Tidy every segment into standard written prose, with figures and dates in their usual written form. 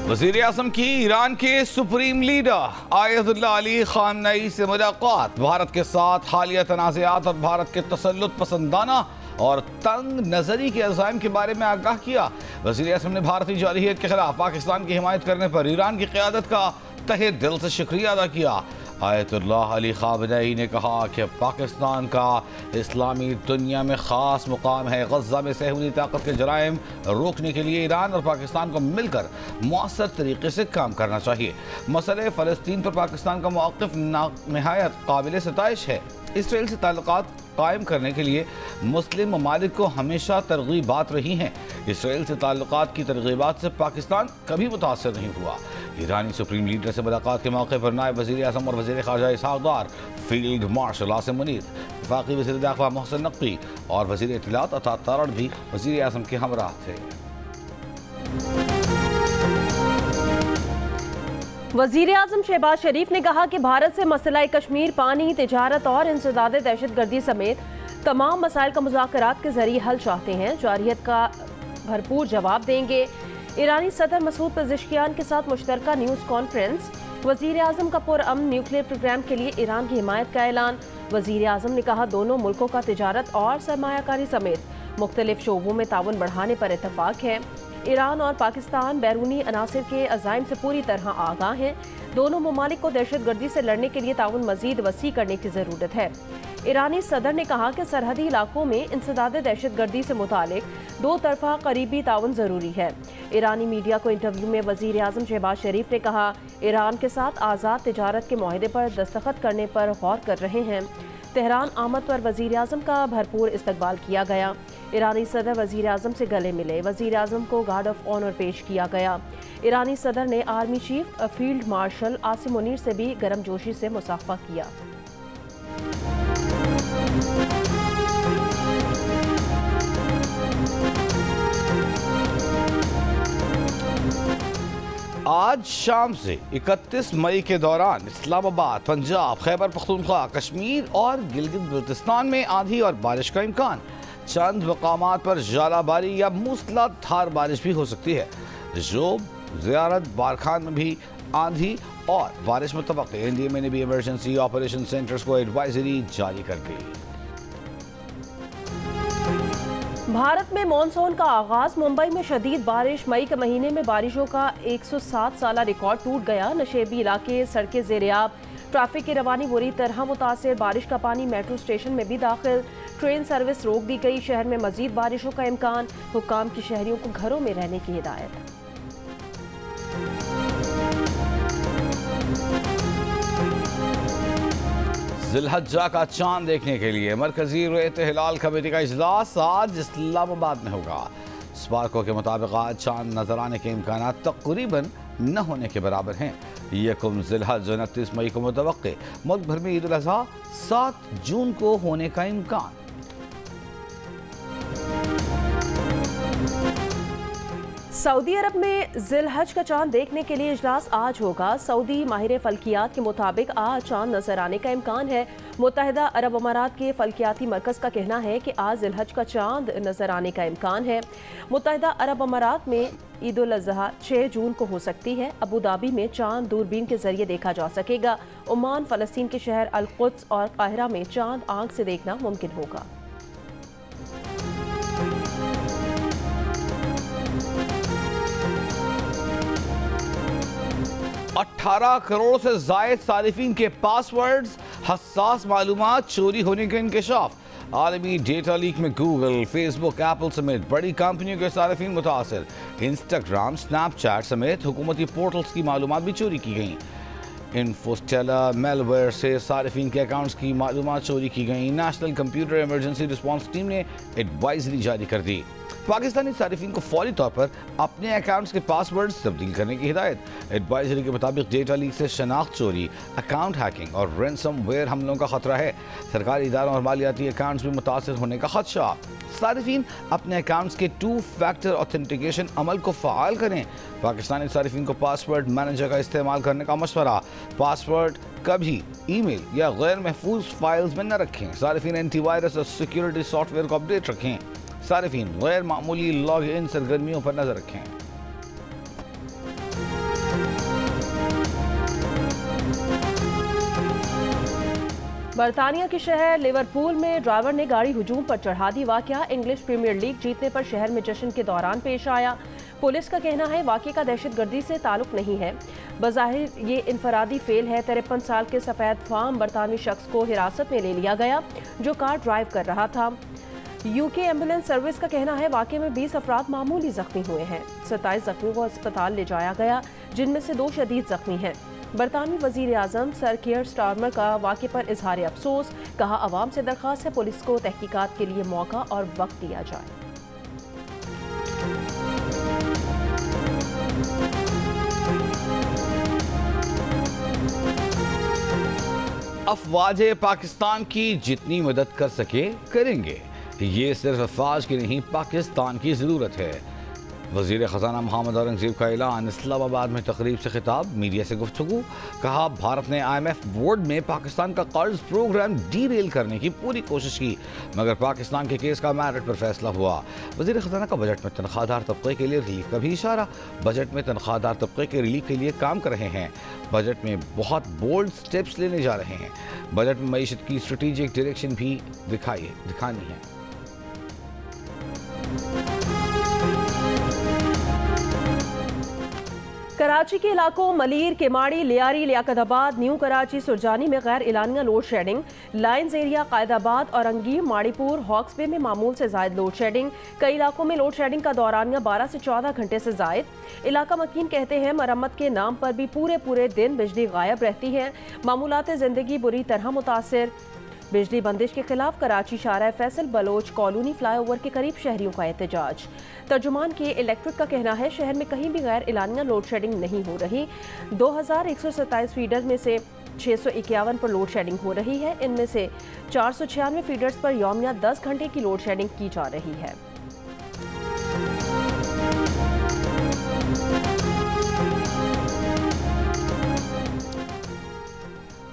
वज़ीर आज़म की ईरान के सुप्रीम लीडर आयतुल्लाह अली ख़ामनई से मुलाकात। भारत के साथ हालिया तनाज़ात और भारत के तसल्लुत पसंदाना और तंग नज़री के अज़ाइम के बारे में आगाह किया। वज़ीर आज़म ने भारतीय जारहियत के खिलाफ पाकिस्तान की हिमायत करने पर ईरान की क़यादत का तहे दिल से शुक्रिया अदा किया। आयतुल्लाह अली ख़ामनई ने कहा कि पाकिस्तान का इस्लामी दुनिया में ख़ास मुकाम है। गज़ा में सहूली ताकत के जराइम रोकने के लिए ईरान और पाकिस्तान को मिलकर मौसर तरीके से काम करना चाहिए। मसले फ़लस्तीन पर पाकिस्तान का मौक़िफ़ नहायत काबिल सताइश है। इसराइल से ताल्लुकात कायम करने के लिए मुस्लिम ममालिक को हमेशा तरग़ीबात रही हैं। इसराइल से ताल्लुकात की तरग़ीबात से पाकिस्तान कभी मुतासर नहीं हुआ। ईरानी सुप्रीम लीडर से मुलाकात के मौके पर नायब वज़ीर आज़म और वज़ीर ख़ारजा इसहाक़ डार, फील्ड मार्शल आसिम मुनीर, वफ़ाक़ी वज़ीर दाख़िला मोहसिन नक़वी और वज़ीर इत्तलात अता तारड़ भी वज़ीर आज़म के हमराह थे। वज़ीर आज़म शहबाज शरीफ ने कहा कि भारत से मसला कश्मीर, पानी, तिजारत और इंसदाद दहशतगर्दी समेत तमाम मसाइल का मुज़ाकरात के ज़रिए हल चाहते हैं। जारहियत का भरपूर जवाब देंगे। ईरानी सदर मसूद पेज़ेश्कियान के साथ मुश्तरका न्यूज़ कॉन्फ्रेंस। वज़ीर आज़म का पुरअमन न्यूक्लियर प्रोग्राम के लिए ईरान की हिमायत का ऐलान। वज़ीर आज़म ने कहा दोनों मुल्कों का तिजारत और सरमायाकारी समेत मुख्तलिफ शोबों में ताउन बढ़ाने पर इत्तफाक है। ईरान और पाकिस्तान बैरूनी अनासिर के अज़ाइम से पूरी तरह आगाह हैं। दोनों ममालिक को दहशतगर्दी से लड़ने के लिए ताउन मज़ीद वसी करने की ज़रूरत है। ईरानी सदर ने कहा कि सरहदी इलाकों में इंसदाद दहशतगर्दी से मुतालिक दो तरफा करीबी ताउन ज़रूरी है। ईरानी मीडिया को इंटरव्यू में वज़ीर आज़म शहबाज शरीफ ने कहा ईरान के साथ आज़ाद तिजारत के मुआहदे पर दस्तखत करने पर गौर कर रहे हैं। तेहरान आमद पर वज़ीर आज़म का भरपूर इस्तकबाल किया गया। ईरानी सदर वज़ीर आज़म से गले मिले। वज़ीर आज़म को गार्ड ऑफ ऑनर पेश किया गया। ईरानी सदर ने army chief field marshal Asim Munir से भी गर्मजोशी से मुसाफा किया। आज शाम से 31 मई के दौरान इस्लामाबाद, पंजाब, खैबर पख्तूनख्वा, कश्मीर और गिलगित बल्तिस्तान में आंधी और बारिश का इम्कान। चंद मकामात पर ज़ालाबारी या मूसलाधार बारिश भी हो सकती है। जोब, ज़ियारत, बारखान में भी आंधी और बारिश मुतवक्के। एनडीएमए ने भी इमरजेंसी ऑपरेशन सेंटर्स को एडवाइजरी जारी कर दी। भारत में मानसून का आगाज। मुंबई में शदीद बारिश। मई के महीने में बारिशों का 107 साला रिकॉर्ड टूट गया। नशेबी इलाके, सड़कें ज़ेर-ए-आब, ट्रैफिक की रवानी बुरी तरह मुतासिर। बारिश का पानी मेट्रो स्टेशन में भी दाखिल। ट्रेन सर्विस रोक दी गई। शहर में मजीद बारिशों का इम्कान। हुक्काम की शहरियों को घरों में रहने की हिदायत। ज़िलहज्जा का चांद देखने के लिए मरकजी रुयत हिलाल कमेटी का इजलास आज इस्लामाबाद में होगा। स्पार्को के मुताबिक आज चांद नजर आने के इम्कान तकरीबन न होने के बराबर हैं। यकुम ज़िलहज 29 मई को मुतवक्के। मुल्क भर में ईद उल अज़हा 7 जून को होने का इम्कान। सऊदी अरब में ज़िलहज का चांद देखने के लिए इजलास आज होगा। सऊदी माहिर फल्कियात के मुताबिक आज चांद नजर आने का इम्कान है। मुत्तहिदा अरब अमारात के फल्कियाती मरकज़ का कहना है कि आज ज़िलहज का चांद नजर आने का इम्कान है। मुत्तहिदा अरब अमारात में ईद उल अज़हा 6 जून को हो सकती है। अबू धाबी में चांद दूरबीन के जरिए देखा जा सकेगा। ओमान, फ़लस्तीन के शहर अल कुद्स और काहिरा में चांद आंख से देखना मुमकिन होगा। 18 करोड़ से जायद सारिफिन के पासवर्ड्स, हसास मालूमात चोरी होने का इंकशाफ। आलमी डेटा लीक में गूगल, फेसबुक, एप्पल समेत बड़ी कंपनियों के सारिफिन मुतासर। इंस्टाग्राम, स्नैपचैट समेत हुकूमती पोर्टल्स की मालूमात भी चोरी की गई। इन्फोस्टेला मेलवेयर से सारिफिन के अकाउंट्स की मालूमात चोरी की गई। National computer emergency response team ने एडवाइजरी जारी कर दी। पाकिस्तानी सारिफिन को फौरी तौर पर अपने अकाउंट्स के पासवर्ड्स तब्दील करने की हिदायत। एडवाइजरी के मुताबिक डेटा लीक से शनाख्त चोरी, अकाउंट हैकिंग और रैंसमवेयर हमलों का खतरा है। सरकारी इदारों और मालियाती अकाउंट्स भी मुतासर होने का खदशा। सारिफिन अपने अकाउंट्स के 2 फैक्टर ऑथेंटिकेशन अमल को फ़ाल करें। पाकिस्तानी सारिफिन को पासवर्ड मैनेजर का इस्तेमाल करने का मशवरा। पासवर्ड कभी ईमेल या गैर महफूज फाइल्स में न रखें। सारिफिन एंटीवायरस और सिक्योरिटी सॉफ्टवेयर को अपडेट रखें। सारिफिन गैर मामूली लॉग इन सरगर्मियों पर नजर रखें। बरतानिया के शहर लिवरपूल में ड्राइवर ने गाड़ी हुजूम पर चढ़ा दी। वाकया इंग्लिश प्रीमियर लीग जीतने पर शहर में जश्न के दौरान पेश आया। पुलिस का कहना है वाकये का दहशतगर्दी से ताल्लुक नहीं है, बज़ाहिर ये इनफरादी फेल है। 53 साल के सफ़ेद फार्म बरतानवी शख्स को हिरासत में ले लिया गया जो कार ड्राइव कर रहा था। यूके एम्बुलेंस सर्विस का कहना है वाकये में 20 अफराद मामूली जख्मी हुए हैं। 27 जख्मियों को अस्पताल ले जाया गया, जिनमें से 2 शदीद जख्मी हैं। बरतानवी वज़ीर आज़म सर कियर स्टारमर का वाक़े पर इजहार अफसोस, कहा अवाम से दरख्वास्त है पुलिस को तहकीकात के लिए मौका और वक्त दिया जाए। अफवाज पाकिस्तान की जितनी मदद कर सके करेंगे, ये सिर्फ अफवाज की नहीं पाकिस्तान की ज़रूरत है। वज़ीर ख़जाना मोहम्मद औरंगज़ेब का ऐलान। इस्लामाबाद में तकरीब से खिताब, मीडिया से गुफ्तगू। कहा भारत ने IMF बोर्ड में पाकिस्तान का कर्ज प्रोग्राम डीरेल करने की पूरी कोशिश की, मगर पाकिस्तान के केस का मेरिट पर फैसला हुआ। वज़ीर ख़जाना का बजट में तनख्वाहदार तबके के लिए रिलीफ का भी इशारा। बजट में तनख्वाहदार तबके के रिलीफ के लिए काम कर रहे हैं। बजट में बहुत बोल्ड स्टेप्स लेने जा रहे हैं। बजट में मईशत की स्ट्रेटेजिक डायरेक्शन भी दिखानी है। कराची के इलाकों मलीर, केमाड़ी, लियारी, लियाकताबाद, न्यू कराची, सुरजानी में गैर एलानिया load shedding. Lines Area, Qaidabad, Orangi, Maripur, Hawksbay में मामूल से जायद लोड शेडिंग। कई इलाकों में लोड शेडिंग का दौरानिया 12 से 14 घंटे से जायद। इलाका मकीन कहते हैं मरम्मत के नाम पर भी पूरे दिन बिजली गायब रहती है। मामूलात ज़िंदगी बुरी तरह मुतासिर। बिजली बंदिश के खिलाफ कराची शारा फैसल बलोच कॉलोनी फ्लाईओवर के करीब शहरियों का एहतजाज। तर्जुमान के इलेक्ट्रिक का कहना है शहर में कहीं भी गैर एलानिया लोड शेडिंग नहीं हो रही। 2127 फीडर में से 651 पर लोड शेडिंग हो रही है। इनमें से 496 फीडर्स पर यौमिया 10 घंटे की लोड शेडिंग की जा रही है।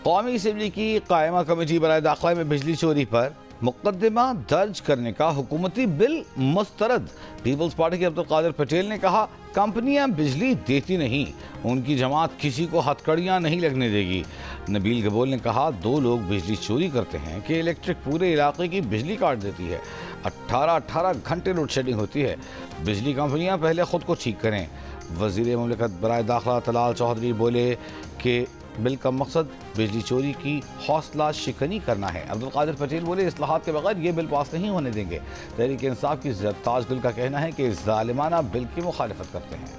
कौमी असम्बली की कायमा कमेटी बराए दाखिला में बिजली चोरी पर मुकदमा दर्ज करने का हुकूमती बिल मुस्तरद। पीपल्स पार्टी के अब्दुल कादिर पटेल ने कहा कंपनियां बिजली देती नहीं, उनकी जमात किसी को हथकड़ियां नहीं लगने देगी। नबील गबोल ने कहा 2 लोग बिजली चोरी करते हैं कि इलेक्ट्रिक पूरे इलाके की बिजली काट देती है। 18 घंटे लोड शेडिंग होती है। बिजली कंपनियां पहले खुद को ठीक करें। वजीर मुमलिकत बराए दाखिला तलाल चौधरी बोले कि बिल का मकसद बिजली चोरी की हौसला शिकनी करना है। अब्दुल कादिर पटेल बोले इस्लाहात के बगैर ये बिल पास नहीं होने देंगे। तहरीक इंसाफ की ज़रताज गुल का कहना है कि जालिमाना बिल की मुखालिफत करते हैं।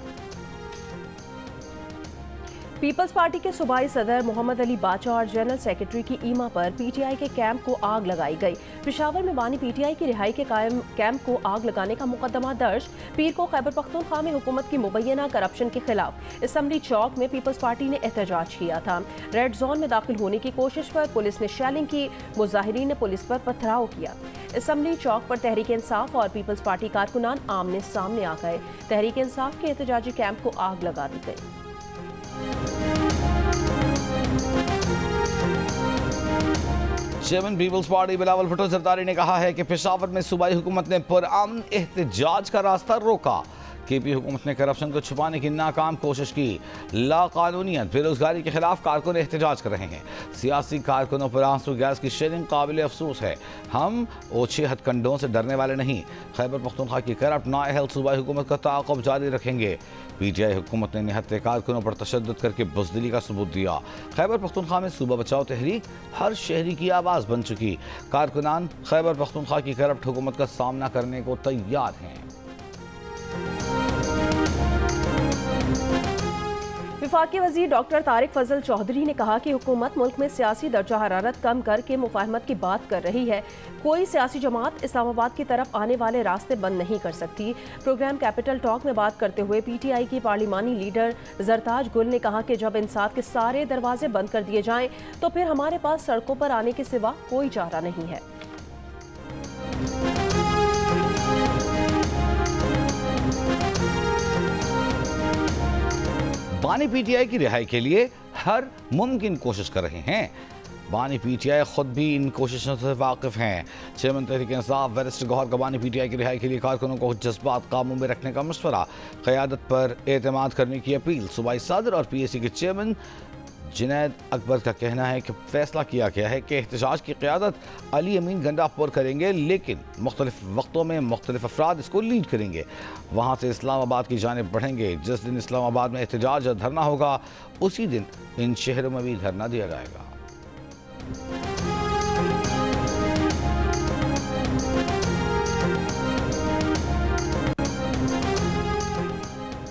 पीपल्स पार्टी के सूबाई सदर मोहम्मद अली बाचा और जनरल सेक्रेटरी की ईमा पर PTI के कैंप को आग लगाई गई। पेशावर में बानी PTI की रिहाई के कायम कैंप को आग लगाने का मुकदमा दर्ज। पीर को खैबर पख्तूनख्वा में हुकूमत की मुबैना करप्शन के खिलाफ असम्बली चौक में पीपल्स पार्टी ने एहतजाज किया था। रेड जोन में दाखिल होने की कोशिश पर पुलिस ने शेलिंग की। मुजाहिरीन ने पुलिस पर पथराव किया। असम्बली चौक पर तहरीक इंसाफ और पीपल्स पार्टी कारकुनान आमने सामने आ गए। तहरीक इंसाफ के एहतजाजी कैंप को आग लगा दी गई। चेयरमैन पीपल्स पार्टी बिलावल भुट्टो जरदारी ने कहा है कि पेशावर में सूबाई हुकूमत ने पुरअमन एहतजाज का रास्ता रोका। KP हुकूमत ने करप्शन को छुपाने की नाकाम कोशिश की। लाकानूनियत, बेरोजगारी के खिलाफ कारकुन एहतजाज कर रहे हैं। सियासी कारकुनों पर आंसू गैस की शेयरिंग काबिल अफसोस है। हम ओछे हथकंडों से डरने वाले नहीं। खैबर पख्तूनख्वा की करप्ट नाअहल सूबाई हुकूमत का ताक़ुब जारी रखेंगे। PTI हुकूमत ने निहत्ते कारकुनों पर तशद्दुद करके बुज़दिली का सबूत दिया। खैबर पख्तूनख्वा में सूबा बचाओ तहरीक हर शहरी की आवाज़ बन चुकी। कारकुनान खैबर पख्तूनख्वा की करप्ट हुकूमत का सामना करने को तैयार हैं। वफाकी वज़ीर डॉक्टर तारिक फजल चौधरी ने कहा कि हुकूमत मुल्क में सियासी दर्जा हरारत कम करके मुफाहमत की बात कर रही है। कोई सियासी जमात इस्लामाबाद की तरफ आने वाले रास्ते बंद नहीं कर सकती। प्रोग्राम कैपिटल टॉक में बात करते हुए PTI की पार्लिमानी लीडर जरताज गुल ने कहा कि जब इंसाफ के सारे दरवाजे बंद कर दिए जाएं तो फिर हमारे पास सड़कों पर आने के सिवा कोई चारा नहीं है। बानी PTI की रिहाई के लिए हर मुमकिन कोशिश कर रहे हैं। बानी PTI खुद भी इन कोशिशों से वाकिफ हैं। चेयरमैन तहरीक इंसाफ बैरिस्टर गौहर का बानी PTI की रिहाई के लिए कारकुनों को जज्बात काबू में रखने का मशवरा। क़यादत पर एतमाद करने की अपील। सूबाई सदर और PAC के चेयरमैन जुनैद अकबर का कहना है कि फैसला किया गया है कि एहतजाज की क़यादत अली अमीन गंडापुर करेंगे, लेकिन मुख्तलिफ वक्तों में मुख्तलिफ अफराद इसको लीड करेंगे। वहाँ से इस्लामाबाद की जानिब बढ़ेंगे। जिस दिन इस्लामाबाद में एहतजाज और धरना होगा, उसी दिन इन शहरों में भी धरना दिया जाएगा।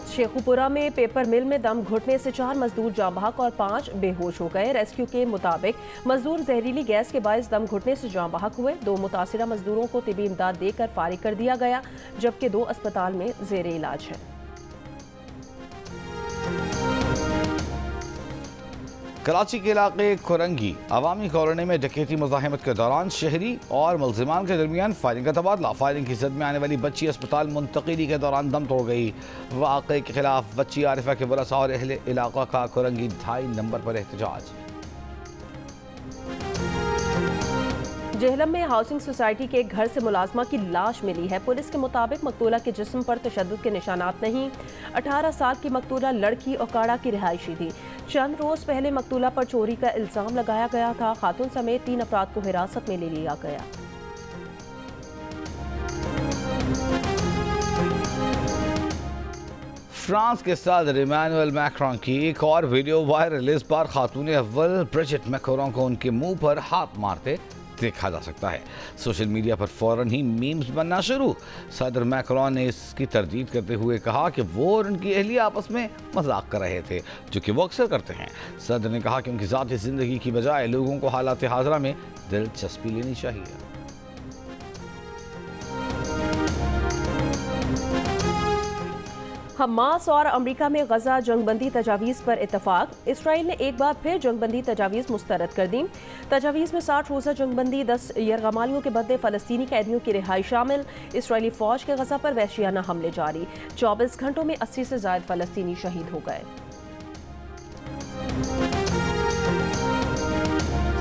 शेखुपुरा में पेपर मिल में दम घुटने से 4 मजदूर जाँ बहक और 5 बेहोश हो गए। रेस्क्यू के मुताबिक मजदूर जहरीली गैस के बायस दम घुटने से जाँ बहक हुए। 2 मुतासिरा मजदूरों को तिबी इमदाद देकर फारिग कर दिया गया, जबकि 2 अस्पताल में जेर इलाज है। कराची के इलाके खुरंगी अवामी कॉलोनी में डकैती मुज़ाहिमत के दौरान शहरी और मुलजिमान के दरमियान फायरिंग का तबादला। फायरिंग की जद में आने वाली बच्ची अस्पताल मुंतकिली के दौरान दम तोड़ गई। वाक़े के खिलाफ बच्ची आरिफा के वरसा और अहले इलाका का खुरंगी 2.5 नंबर पर एहतजाज। जेहलम में हाउसिंग सोसाइटी के एक घर से मुलाजमा की लाश मिली है। पुलिस के मुताबिक मकतूला के जिस्म पर तशद्दुद के निशानात नहीं। 18 साल की मकतूला लड़की ओकाड़ा की रिहायशी थी। चंद रोज पहले मकतूला पर चोरी का इल्जाम लगाया गया था। खातून समेत 3 अफराद को हिरासत में ले लिया गया। फ्रांस के सदर इमानुएल मैक्रोन की एक और वीडियो वायरल। इस बार खातून अव्वल ब्रिजिट मैक्रोन को उनके मुंह पर हाथ मारते देखा जा सकता है। सोशल मीडिया पर फौरन ही मीम्स बनना शुरू। सदर मैक्रोन ने इसकी तरदीद करते हुए कहा कि वो और उनकी अहलिया आपस में मजाक कर रहे थे, जो कि वो अक्सर करते हैं। सदर ने कहा कि उनकी ज़ाती ज़िंदगी की बजाय लोगों को हालात हाज़रा में दिलचस्पी लेनी चाहिए। हमास और अमरीका में गजा जंगबंदी तजावीज़ पर इतफाक। इसराइल ने एक बार फिर जंगबंदी तजावीज़ मुस्तरद कर दी। तजावीज़ में 60 रोज़ा जंगबंदी, 10 यरगमालियों के बदले फ़लस्तीनी कैदियों की रिहाई शामिल। इसराइली फ़ौज के गजा पर वहशियाना हमले जारी। 24 घंटों में 80 से ज़ायद फ़लस्तीनी शहीद हो गए।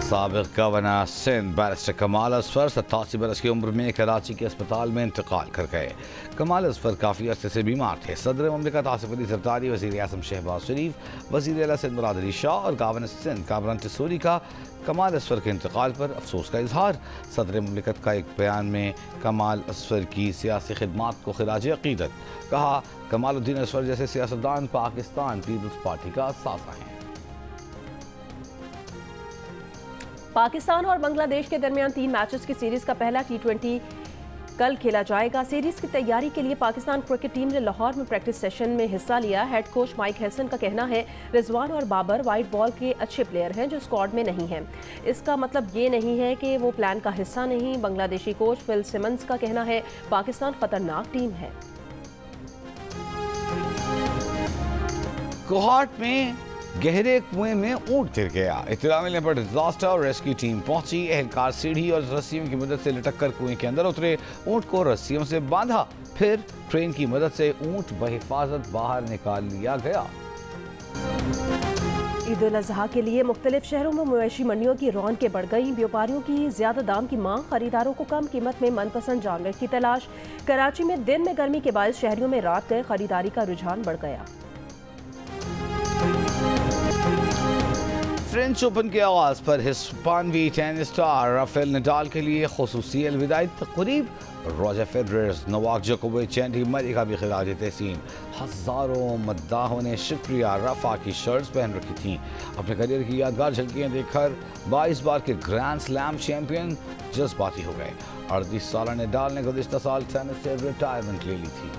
साबिक़ गवर्नर सिंध बैरिस्टर कमाल असफर 87 बरस की उम्र में कराची के अस्पताल में इंतकाल कर गए। कमाल असफर काफ़ी अरसे से बीमार थे। सदर ममलिकत आसिफ अली ज़रदारी, वज़ीर आज़म शहबाज शरीफ, वज़ीर आला सिंध मुराद अली शाह और गवर्नर सिंध कामरान टिसोरी का कमाल असफर के इंतकाल पर अफसोस का इजहार। सदर ममलिकत का एक बयान में कमाल असफर की सियासी खिदमात को खिराज अक़ीदत कहा। कमालुद्दीन असफर जैसे सियासतदान पाकिस्तान पीपल्स पार्टी का असासा हैं। पाकिस्तान और बांग्लादेश के दरमियान 3 मैचेस की सीरीज का पहला T20 कल खेला जाएगा। सीरीज की तैयारी के लिए पाकिस्तान क्रिकेट टीम ने लाहौर में प्रैक्टिस सेशन में हिस्सा लिया। हेड कोच माइक हैसन का कहना है रिजवान और बाबर वाइट बॉल के अच्छे प्लेयर हैं जो स्क्वाड में नहीं हैं। इसका मतलब ये नहीं है कि वो प्लान का हिस्सा नहीं। बांग्लादेशी कोच फिल सिमंस का कहना है पाकिस्तान खतरनाक टीम है। कोहाट में गहरे कुएं में ऊंट गिर गया। इत्तला मिलने पर डिजास्टर और रेस्क्यू टीम पहुंची। एहलकार सीढ़ी और रस्सियों की मदद से लटक कर कुएं के अंदर उतरे। ऊंट को रस्सियों से बांधा, फिर ट्रेन की मदद से ऊंट बहिफाजत बाहर निकाल लिया गया। ईद उल अजहा के लिए मुख्तलिफ शहरों में मवेशी मंडियों की रौनकें बढ़ गई। व्यापारियों की ज्यादा दाम की मांग, खरीदारों को कम कीमत में मनपसंद जानवर की तलाश। कराची में दिन में गर्मी के बायस शहरियों में रात गए खरीदारी का रुझान बढ़ गया। फ्रेंच ओपन के आगाज पर हिस्पानवी टेनिस स्टार राफेल नडाल के लिए खुसूसी अलविदाई तकरीब। रॉजर फेडरर, नोवाक जोकोविच, एंडी मरी का भी खिराज तहसीन। हजारों मद्दाहों ने शुक्रिया रफा की शर्ट्स पहन रखी थीं। अपने करियर की यादगार झलकियां देखकर 22 बार के ग्रैंड स्लैम चैंपियन जज्बाती हो गए। 38 साल नडाल ने गुज़िश्ता साल टेनिस से रिटायरमेंट ले ली थी।